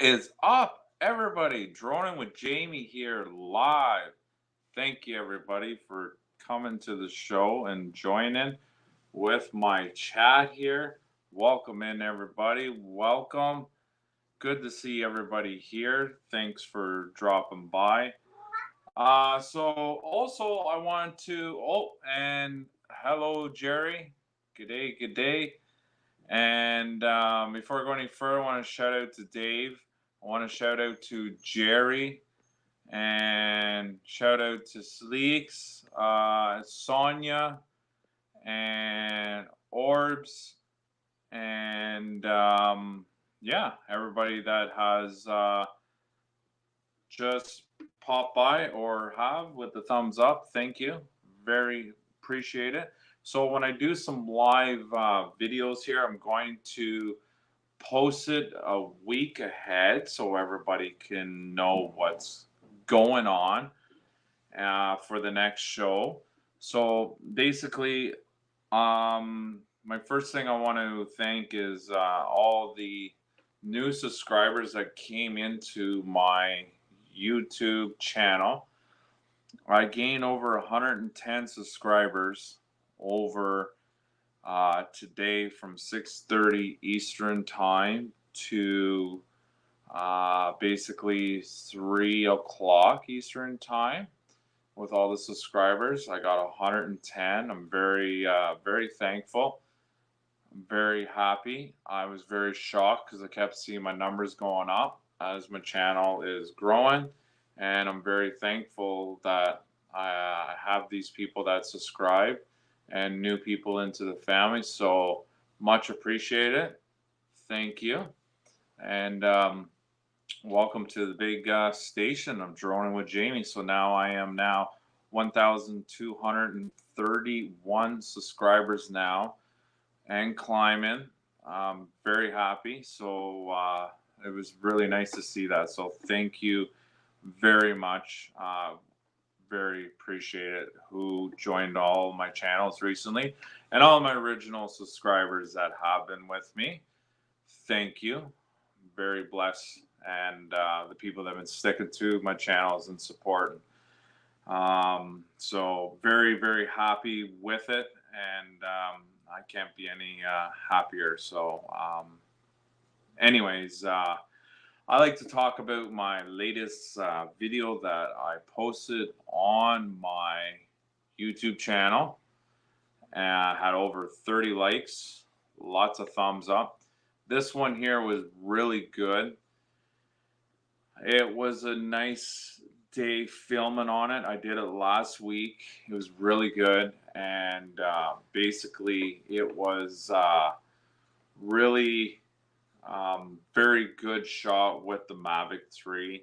What is up, everybody? Droning with Jamie here live. Thank you, everybody, for coming to the show and joining with my chat here. Welcome in, everybody. Welcome. Good to see everybody here. Thanks for dropping by. So also I want to. And hello, Jerry. Good day. Good day. And before I go any further, I want to shout out to Dave. I want to shout out to Jerry and shout out to Sleeks, Sonia, and Orbs, and yeah, everybody that has just popped by or have with the thumbs up. Thank you. Very appreciate it. So when I do some live videos here, I'm going to post it a week ahead so everybody can know what's going on for the next show. So basically, my first thing I want to thank is all the new subscribers that came into my YouTube channel. I gained over 110 subscribers over today from 6:30 Eastern time to basically 3 o'clock Eastern time. With all the subscribers, I got 110. I'm very thankful. I'm very happy. I was very shocked because I kept seeing my numbers going up as my channel is growing, and I'm very thankful that I have these people that subscribe and new people into the family. So much appreciated. Thank you. And welcome to the big station of Droning with Jamie. So now I am 1,231 subscribers now and climbing. Very happy. So it was really nice to see that. So thank you very much. Very appreciate it who joined all my channels recently and all my original subscribers that have been with me. Thank you. Very blessed. And the people that have been sticking to my channels and supporting. So very happy with it. And I can't be any happier. So anyways, I like to talk about my latest video that I posted on my YouTube channel. I had over 30 likes, lots of thumbs up. This one here was really good. It was a nice day filming on it. I did it last week. It was really good. And basically it was really very good shot with the Mavic 3.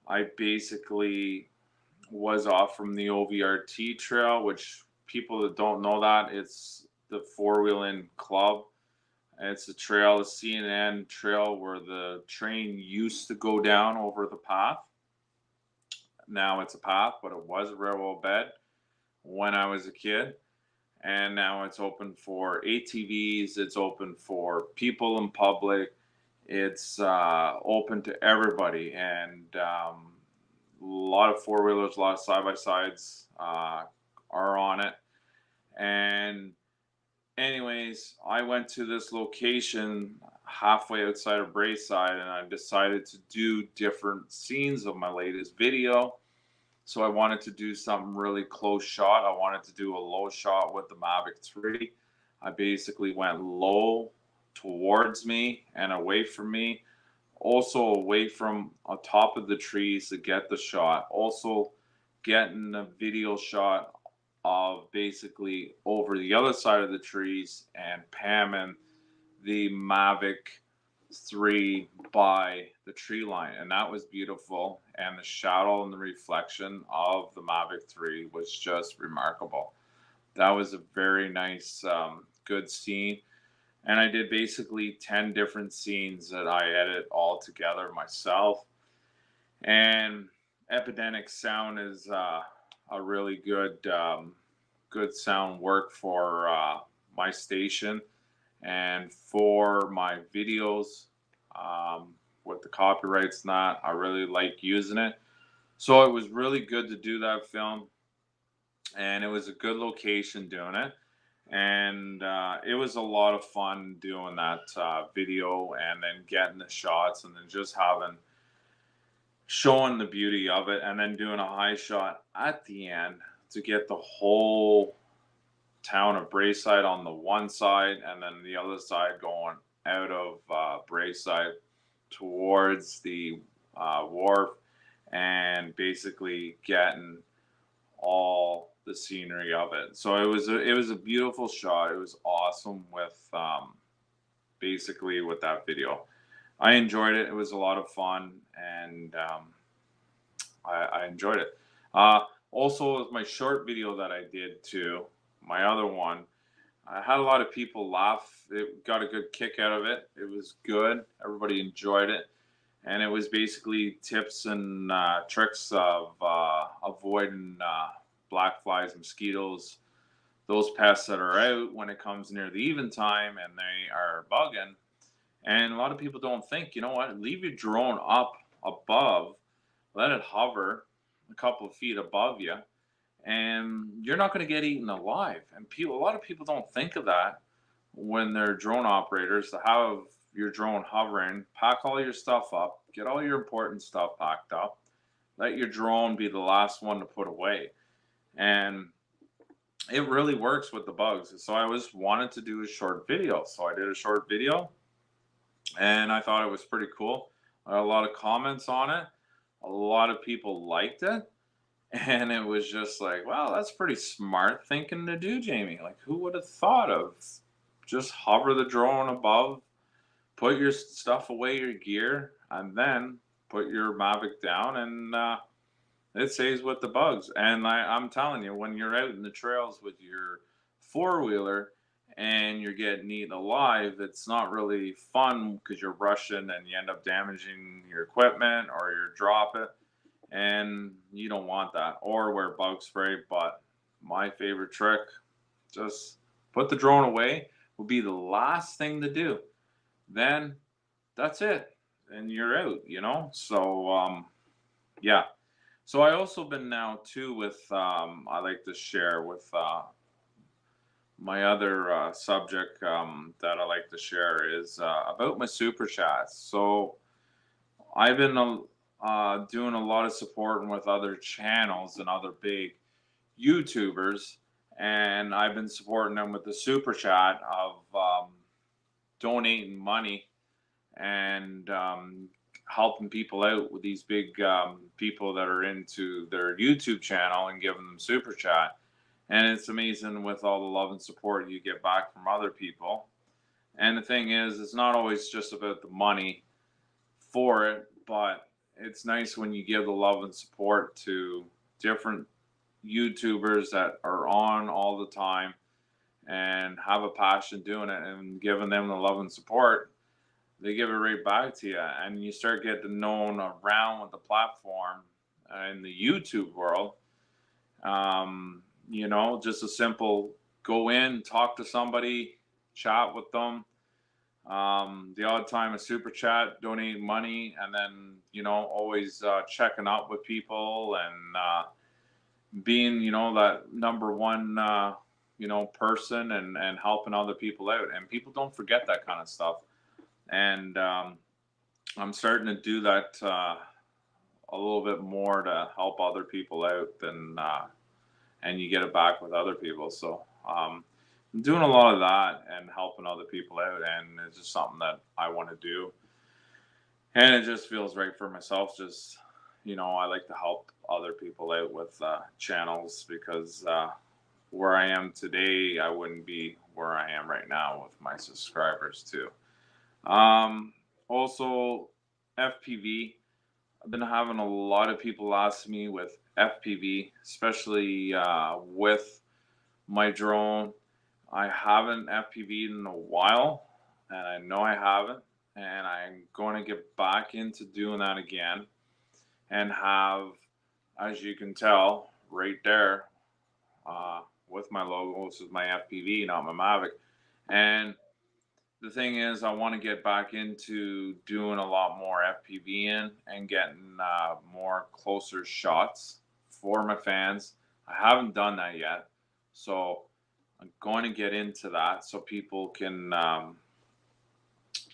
I basically was off from the OVRT trail, which people that don't know that, it's the four-wheeling club. It's a trail, a CNN trail where the train used to go down over the path. Now it's a path, but it was a railroad bed when I was a kid. And now it's open for ATVs. It's open for people in public. It's open to everybody. And a lot of four-wheelers, a lot of side-by-sides are on it. And anyways, I went to this location halfway outside of Braeside, and I decided to do different scenes of my latest video. So I wanted to do something really close shot. I wanted to do a low shot with the Mavic 3. I basically went low towards me and away from me. Also away from on top of the trees to get the shot. Also getting a video shot of basically over the other side of the trees and pamming the Mavic 3 by the tree line, and that was beautiful. And the shadow and the reflection of the Mavic 3 was just remarkable. That was a very nice good scene. And I did basically 10 different scenes that I edit all together myself. And Epidemic Sound is a really good good sound work for my station and for my videos. with the copyrights and that. I really like using it. So it was really good to do that film, and it was a good location doing it. And it was a lot of fun doing that video and then getting the shots and then just showing the beauty of it and then doing a high shot at the end to get the whole town of Braeside on the one side and then the other side going out of Braeside towards the wharf, and basically getting all the scenery of it. So it was a beautiful shot. It was awesome with basically with that video. I enjoyed it. It was a lot of fun, and I enjoyed it. Also, with my short video that I did too, my other one, I had a lot of people laugh. It got a good kick out of it. It was good. Everybody enjoyed it. And it was basically tips and tricks of avoiding black flies, mosquitoes, those pests that are out when it comes near the even time and they are bugging. And a lot of people don't think, you know what, leave your drone up above, let it hover a couple of feet above you, and you're not going to get eaten alive. And a lot of people don't think of that when they're drone operators, to have your drone hovering, pack all your stuff up, get all your important stuff packed up, let your drone be the last one to put away. And it really works with the bugs. So I wanted to do a short video. So I did a short video, and I thought it was pretty cool. I got a lot of comments on it. A lot of people liked it. And it was just like, wow, that's pretty smart thinking to do, Jamie. Like, who would have thought of just hover the drone above, put your stuff away, your gear, and then put your Mavic down, and it stays with the bugs. And I'm telling you, when you're out in the trails with your four-wheeler and you're getting eaten alive, it's not really fun because you're rushing and you end up damaging your equipment or you drop it. And you don't want that. Or wear bug spray. But my favorite trick, just put the drone away, will be the last thing to do. Then that's it. And you're out, you know? So, yeah. So I also been now too with, I like to share with my other subject that I like to share is about my super chats. So I've been doing a lot of supporting with other channels and other big YouTubers, and I've been supporting them with the super chat of donating money and helping people out with these big people that are into their YouTube channel and giving them super chat. And it's amazing with all the love and support you get back from other people. And the thing is, it's not always just about the money for it, but it's nice when you give the love and support to different YouTubers that are on all the time and have a passion doing it, and giving them the love and support. They give it right back to you, and you start getting known around with the platform in the YouTube world. You know, just a simple go in, talk to somebody, chat with them. The odd time a super chat, donating money, and then, you know, always checking up with people and being, you know, that number one, you know, person and helping other people out. And people don't forget that kind of stuff. And I'm starting to do that a little bit more to help other people out than, and you get it back with other people. So I'm doing a lot of that and helping other people out, and it's just something that I want to do. And it just feels right for myself. Just, you know, I like to help other people out with channels, because where I am today, I wouldn't be where I am right now with my subscribers too. Also, FPV. I've been having a lot of people ask me with FPV, especially with my drone. I haven't FPV'd in a while, and I know I haven't, and I'm going to get back into doing that again, and have, as you can tell right there, with my logo, this is my FPV, not my Mavic, and the thing is, I want to get back into doing a lot more FPVing and getting more closer shots for my fans. I haven't done that yet, so I'm going to get into that so people can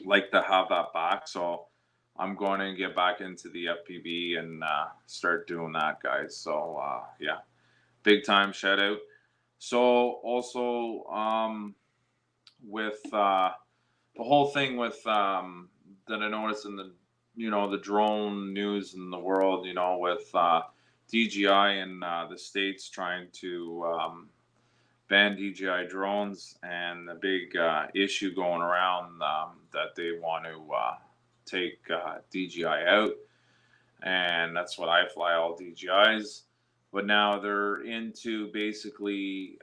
like to have that back. So I'm going to get back into the FPV and start doing that, guys. So yeah, big time shout out. So also with the whole thing with that I noticed in the the drone news in the world, with DJI in the States trying to ban DJI drones, and the big issue going around that they want to take DJI out, and that's what I fly, all DJIs. But now they're into basically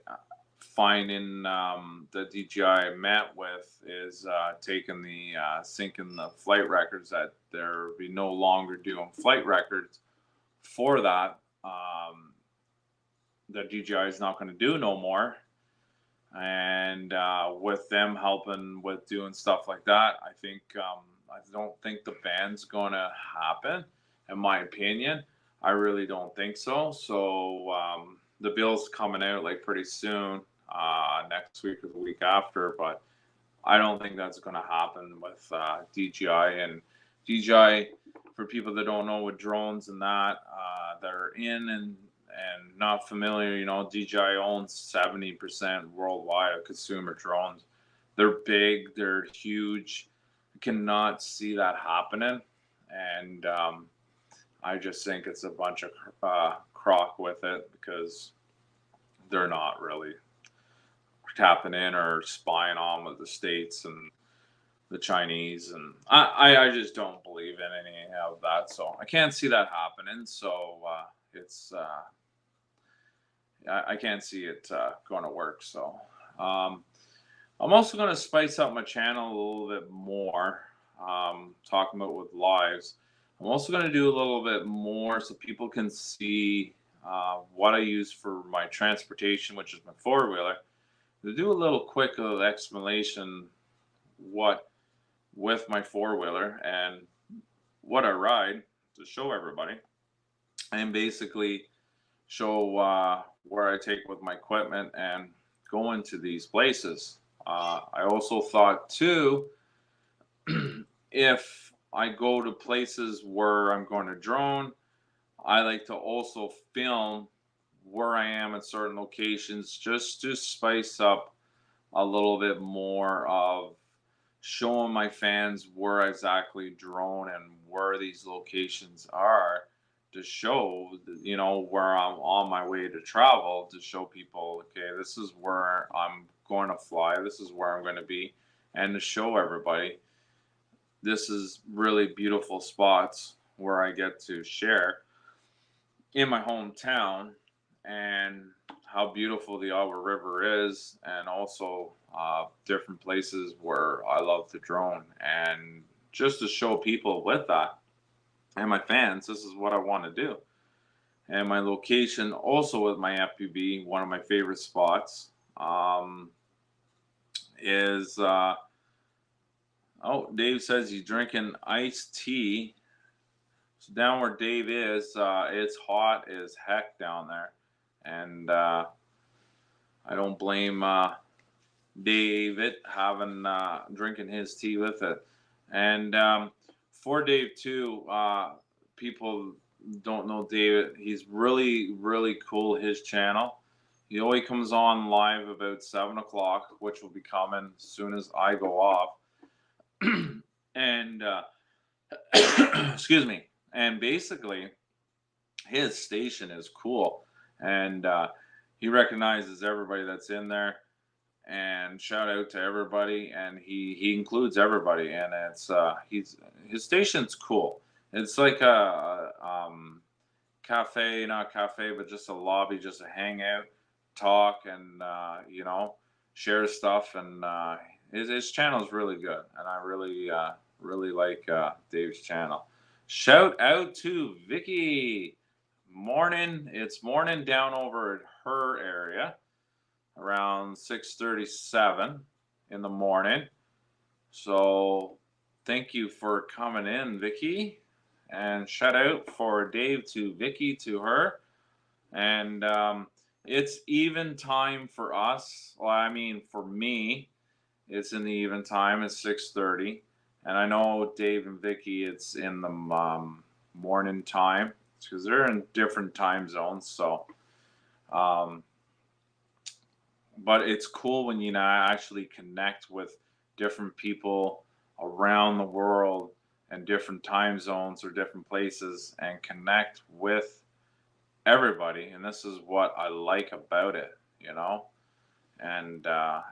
finding the DJI met with is taking the syncing the flight records, that there be no longer doing flight records for that. That DJI is not going to do no more. And with them helping with doing stuff like that, I think I don't think the ban's going to happen, in my opinion. I really don't think so. So the bill's coming out like pretty soon, next week or the week after, but I don't think that's going to happen with DJI. And DJI, for people that don't know, with drones and that are in and not familiar, DJI owns 70% worldwide of consumer drones. They're big, they're huge. You cannot see that happening, and I just think it's a bunch of crock with it, because they're not really tapping in or spying on with the States and the Chinese, and I just don't believe in any of that. So I can't see that happening. So it's I can't see it going to work. So I'm also going to spice up my channel a little bit more, talking about with lives. I'm also going to do a little bit more so people can see what I use for my transportation, which is my four-wheeler. To do a little quick explanation what with my four-wheeler and what I ride, to show everybody, and basically show where I take with my equipment and go into these places. I also thought too, if I go to places where I'm going to drone, I like to also film where I am at certain locations, just to spice up a little bit more of showing my fans where I exactly drone and where these locations are, to show, where I'm on my way to travel, to show people, okay, this is where I'm going to fly, this is where I'm going to be, and to show everybody this is really beautiful spots where I get to share in my hometown, and how beautiful the Ottawa River is, and also different places where I love to drone, and just to show people with that and my fans, this is what I want to do. And my location also with my FPV, one of my favorite spots is Dave says he's drinking iced tea. So down where Dave is, it's hot as heck down there, and I don't blame David having drinking his tea with it. And for Dave too, people don't know David. He's really, really cool. His channel. He always comes on live about 7:00, which will be coming as soon as I go off. And excuse me. And basically, his station is cool, and he recognizes everybody that's in there. And shout out to everybody, and he includes everybody, and it's his station's cool. It's like a cafe, not cafe, but just a lobby, just a hangout, talk, and share stuff. And his channel is really good, and I really like Dave's channel. Shout out to Vicky. It's morning down over at her area, around 6:37 in the morning. So thank you for coming in, Vicky. And shout out for Dave to Vicky to her. And it's even time for us. Well, I mean, for me, it's in the even time. It's 6:30, and I know Dave and Vicky, it's in the morning time because they're in different time zones. So, um, but it's cool when you now actually connect with different people around the world and different time zones or different places and connect with everybody. And this is what I like about it, you know. And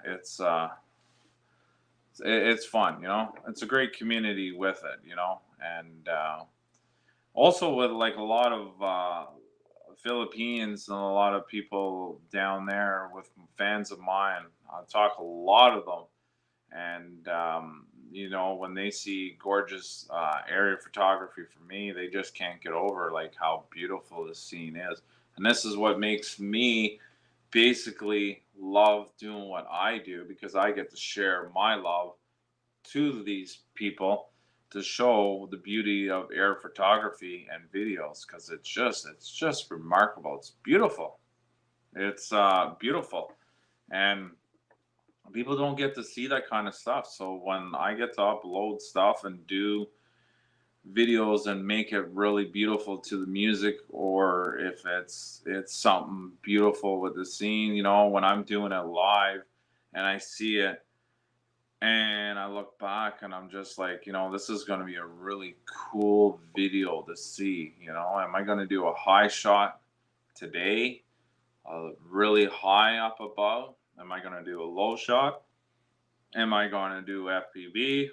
it's fun, you know. It's a great community with it, you know. And also with like a lot of Philippines and a lot of people down there with fans of mine. I talk a lot of them, and you know, when they see gorgeous area photography for me, they just can't get over like how beautiful this scene is. And this is what makes me basically love doing what I do, because I get to share my love to these people to show the beauty of air photography and videos, because it's just remarkable. It's beautiful. It's beautiful, and people don't get to see that kind of stuff. So when I get to upload stuff and do videos and make it really beautiful to the music, or if it's something beautiful with the scene, you know, when I'm doing it live and I see it and I look back and I'm just like, you know, this is going to be a really cool video to see. You know, am I going to do a high shot today, really high up above? Am I going to do a low shot? Am I going to do FPV?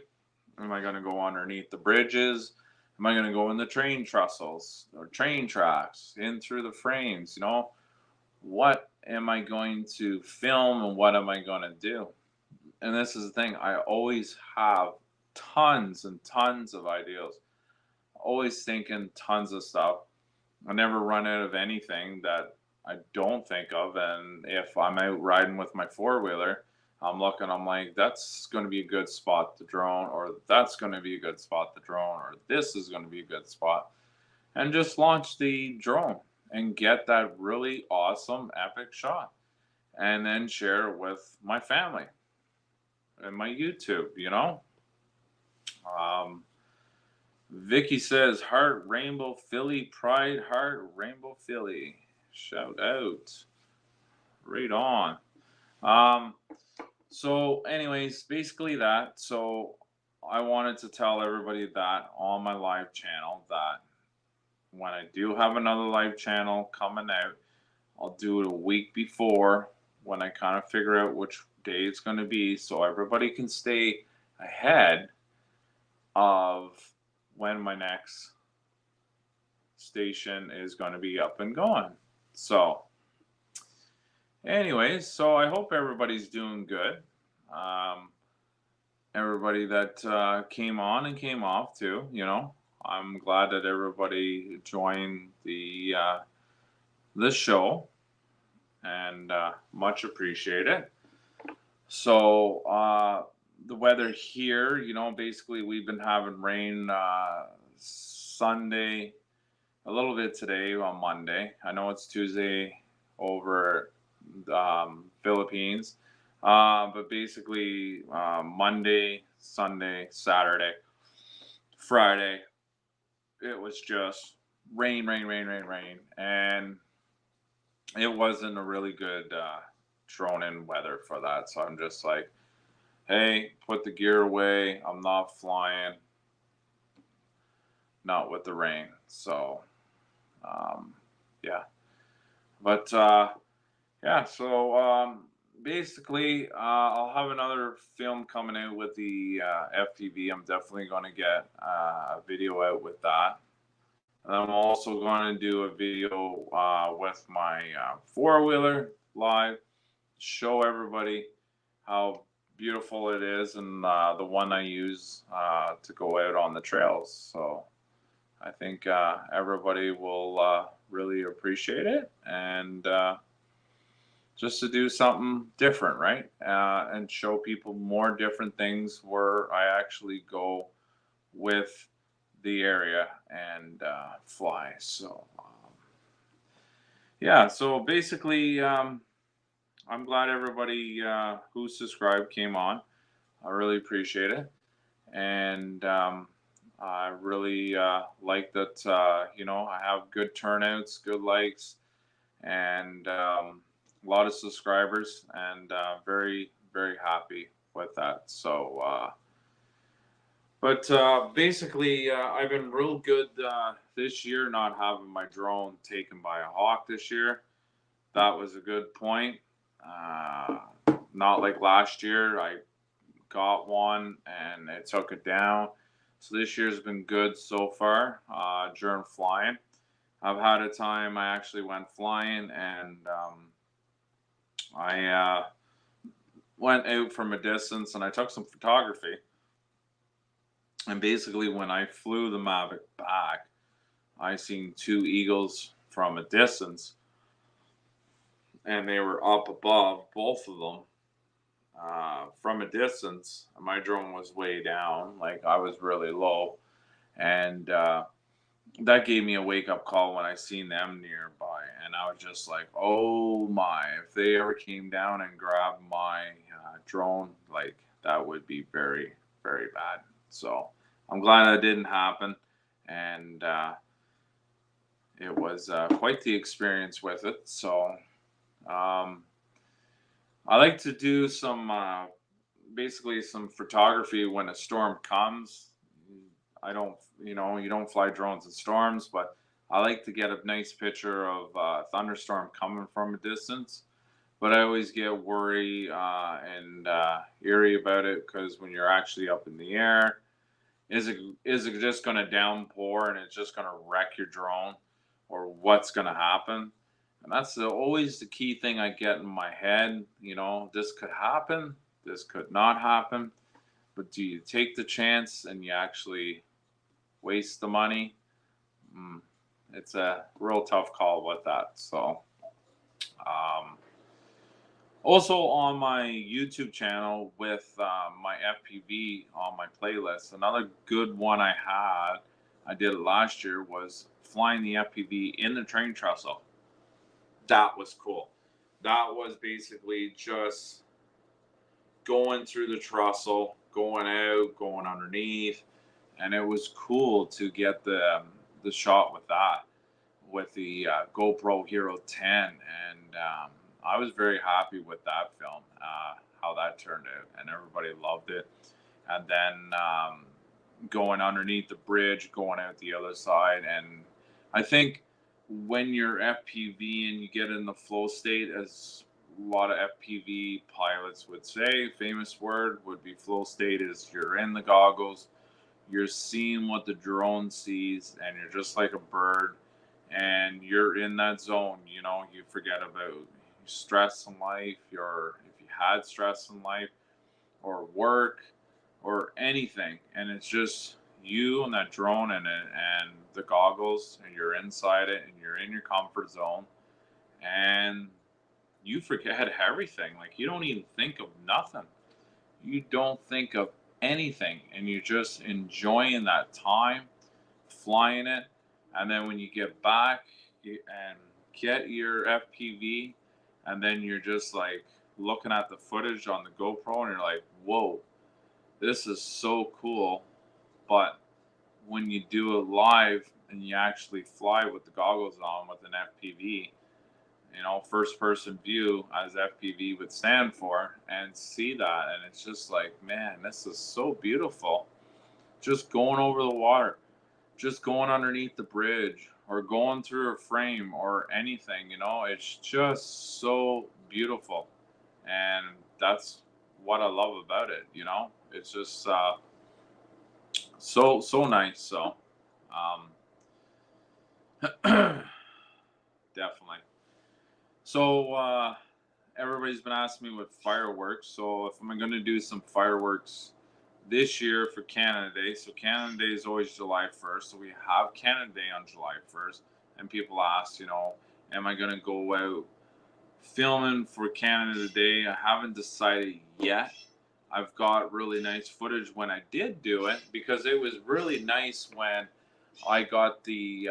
Am I going to go underneath the bridges? Am I going to go in the train trestles or train tracks in through the frames? You know, what am I going to film and what am I going to do? And this is the thing, I always have tons and tons of ideas, always thinking tons of stuff. I never run out of anything that I don't think of. And if I'm out riding with my four-wheeler, I'm looking, I'm like, that's going to be a good spot to drone, or that's going to be a good spot to drone, or this is going to be a good spot. And just launch the drone and get that really awesome, epic shot. And then share it with my family and my YouTube, you know? Um, Vicky says, Heart Rainbow Philly, Pride Heart Rainbow Philly. Shout out. Right on. Um, so, anyways, basically that. So, I wanted to tell everybody that on my live channel that when I do have another live channel coming out, I'll do it a week before when I kind of figure out which day it's going to be, so everybody can stay ahead of when my next station is going to be up and going. So, anyways, so I hope everybody's doing good. Everybody that came on and came off too, you know, I'm glad that everybody joined the show, and much appreciated. So the weather here, you know, basically we've been having rain Sunday, a little bit today on Monday. I know it's Tuesday over Philippines, but basically Monday, Sunday, Saturday, Friday, it was just rain, rain, rain, rain, rain, and it wasn't a really good drone in weather for that. So I'm just like, hey, put the gear away. I'm not flying, not with the rain. So, yeah. But yeah, so basically, I'll have another film coming out with the FPV. I'm definitely going to get a video out with that. And I'm also going to do a video with my four-wheeler live, show everybody how beautiful it is, and the one I use to go out on the trails. So I think everybody will really appreciate it. And just to do something different, right? And show people more different things where I actually go with the area and fly. So, yeah, so basically, I'm glad everybody who subscribed came on. I really appreciate it. And I really like that, I have good turnouts, good likes, and a lot of subscribers, and very, very happy with that. So, but basically, I've been real good this year, not having my drone taken by a hawk this year. That was a good point. Uh, Not like last year. I got one and it took it down. So this year's been good so far during flying. I've had a time I actually went flying and I went out from a distance and I took some photography. And basically, when I flew the Mavic back, I seen two eagles from a distance, and they were up above, both of them, from a distance. My drone was way down, like I was really low, and that gave me a wake up call when I seen them nearby, and I was just like, "Oh my! If they ever came down and grabbed my drone, like that would be very, very bad." So I'm glad that didn't happen, and it was quite the experience with it. So um, I like to do some basically some photography when a storm comes. I don't, you don't fly drones in storms, but I like to get a nice picture of a thunderstorm coming from a distance. But I always get worried and eerie about it because when you're actually up in the air, is it just going to downpour and it's just going to wreck your drone, or what's going to happen? And that's always the key thing I get in my head. This could happen, this could not happen, but do you take the chance and you actually waste the money? It's a real tough call with that. So, also on my YouTube channel with my FPV on my playlist, another good one I did it last year, was flying the FPV in the train trestle. That was cool. That was basically just going through the trestle, going out, going underneath, and it was cool to get the shot with that, with the GoPro Hero 10, and I was very happy with that film, how that turned out, and everybody loved it. And then going underneath the bridge, going out the other side, and I think when you're FPV and you get in the flow state, as a lot of FPV pilots would say, famous word would be flow state, is you're in the goggles, you're seeing what the drone sees, and you're just like a bird, and you're in that zone. You forget about stress in life, or if you had stress in life or work or anything, and it's just you and that drone and the goggles, and you're inside it and you're in your comfort zone, and you forget everything. Like, you don't even think of nothing, you don't think of anything, and you're just enjoying that time flying it. And then when you get back and get your FPV, and then you're just like looking at the footage on the GoPro and you're like, whoa, this is so cool. But when you do it live and you actually fly with the goggles on with an FPV, first person view, as FPV would stand for, and see that, and it's just like, man, this is so beautiful. Just going over the water, just going underneath the bridge, or going through a frame or anything, it's just so beautiful. And that's what I love about it. It's just so nice. So definitely. So everybody's been asking me with fireworks. So if I'm going to do some fireworks this year for Canada Day, so Canada Day is always July 1st. So we have Canada Day on July 1st. And people ask, am I going to go out filming for Canada Day. I haven't decided yet. I've got really nice footage when I did do it, because it was really nice when I got the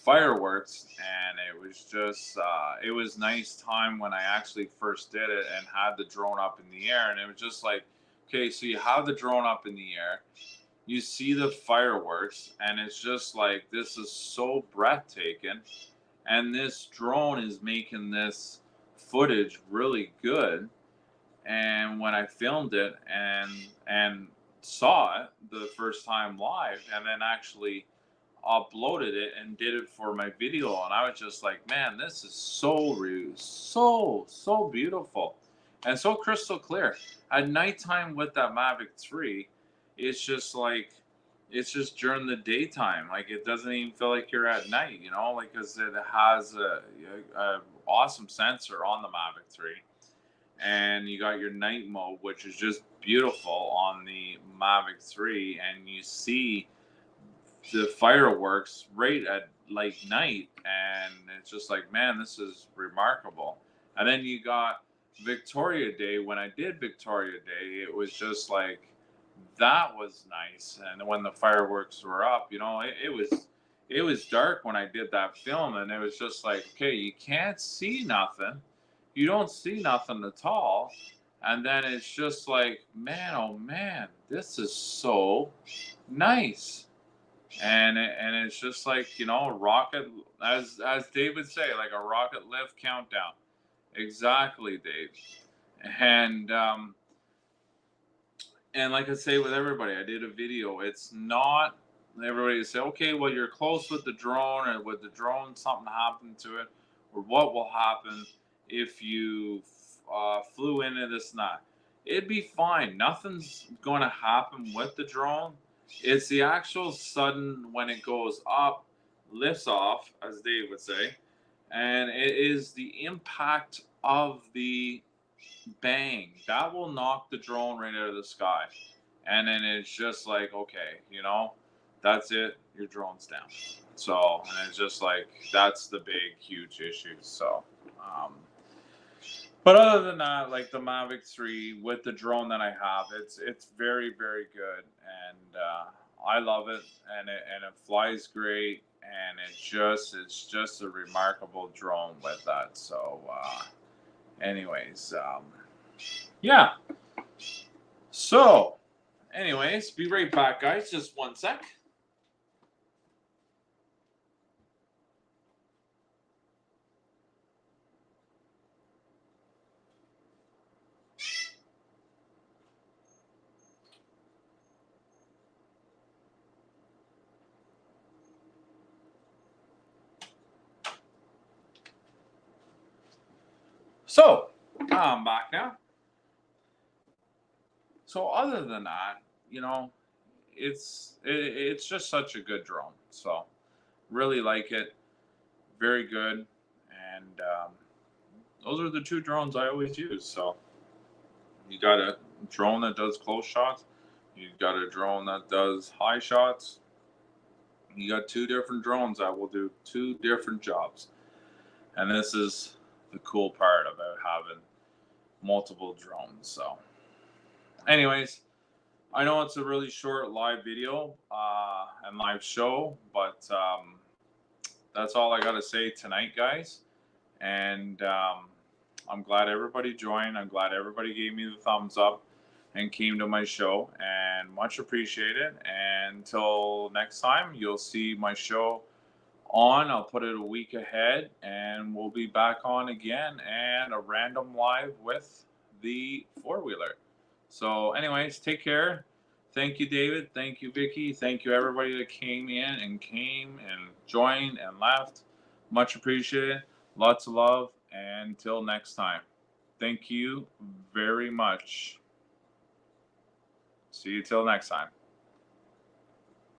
fireworks, and it was just it was nice time when I actually first did it and had the drone up in the air, and it was just like, okay, so you have the drone up in the air, you see the fireworks, and it's just like, this is so breathtaking, and this drone is making this footage really good. And when I filmed it and saw it the first time live, and then actually uploaded it and did it for my video, and I was just like, man, this is so beautiful and so crystal clear. At nighttime with that Mavic 3, it's just like, it's just during the daytime, like it doesn't even feel like you're at night, you know, like, because it has a awesome sensor on the Mavic 3. And you got your night mode, which is just beautiful on the Mavic 3, and you see the fireworks right at like night, and it's just like, man, this is remarkable. And then you got Victoria Day. When I did Victoria Day, it was just like, that was nice. And when the fireworks were up, you know, it was dark when I did that film, and it was just like, okay, you can't see nothing. You don't see nothing at all. And then it's just like, man, oh man, this is so nice. And it's just like, you know, a rocket, as Dave would say, like a rocket lift countdown. Exactly, Dave. And like I say with everybody, I did a video. It's not everybody say, okay, well, you're close with the drone, or with the drone something happened to it, or what will happen if you flew into this and that. It'd be fine. Nothing's going to happen with the drone. It's the actual sudden, when it goes up, lifts off, as Dave would say, and it is the impact of the bang that will knock the drone right out of the sky. And then it's just like, okay, you know, that's it, your drone's down. So, and it's just like, that's the big huge issue. So but other than that, like the Mavic 3 with the drone that I have, it's very good, and I love it, and it flies great, and it's just a remarkable drone with that. So anyways, yeah. So anyways, be right back, guys. Just one sec. So I'm back now. So other than that, you know, it's just such a good drone. So really like it, very good, and those are the two drones I always use. So you got a drone that does close shots, you got a drone that does high shots. You got two different drones that will do two different jobs, and this is the cool part about having multiple drones. So anyways, I know it's a really short live video and live show, but that's all I got to say tonight, guys. And I'm glad everybody joined. I'm glad everybody gave me the thumbs up and came to my show, and much appreciated. And until next time, you'll see my show on. I'll put it a week ahead, and we'll be back on again, and a random live with the four-wheeler. So anyways, take care. Thank you, David. Thank you, Vicky. Thank you, everybody that came and joined and left. Much appreciated. Lots of love. And until next time, thank you very much. See you till next time.